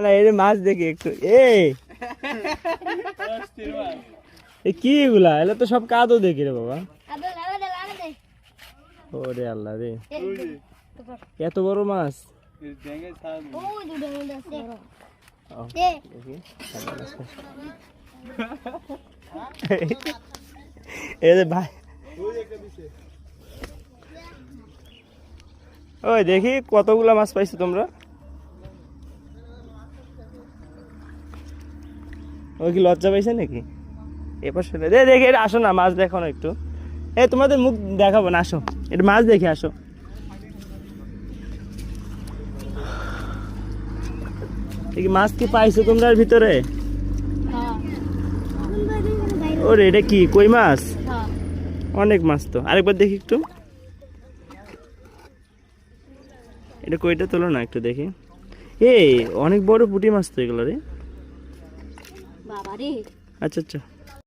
না এই মাছ দেখি একটু কি এগুলা এগুলো তো সব কাদও দেখি রে বাবা। ওরে আল্লাহ রে, এত বড় মাছ। ভাই ওই দেখি কতগুলা মাছ পাইছো তোমরা। ওই কি লজ্জা পাইছে নাকি? এবার শুনে দেখে আসো না, মাছ দেখো না একটু। তোমাদের মুখ দেখাবো না, আসো একটু মাছ দেখে আসো। মাছ কি পাইছো তোমরা ভিতরে? ওরে এটা কি কই মাছ? অনেক মাছ তো, আরেকবার দেখি একটু। এটা কইটা তোলো না একটু দেখি। অনেক বড় পুঁটি মাছ তো এগুলো রে। আচ্ছা আচ্ছা।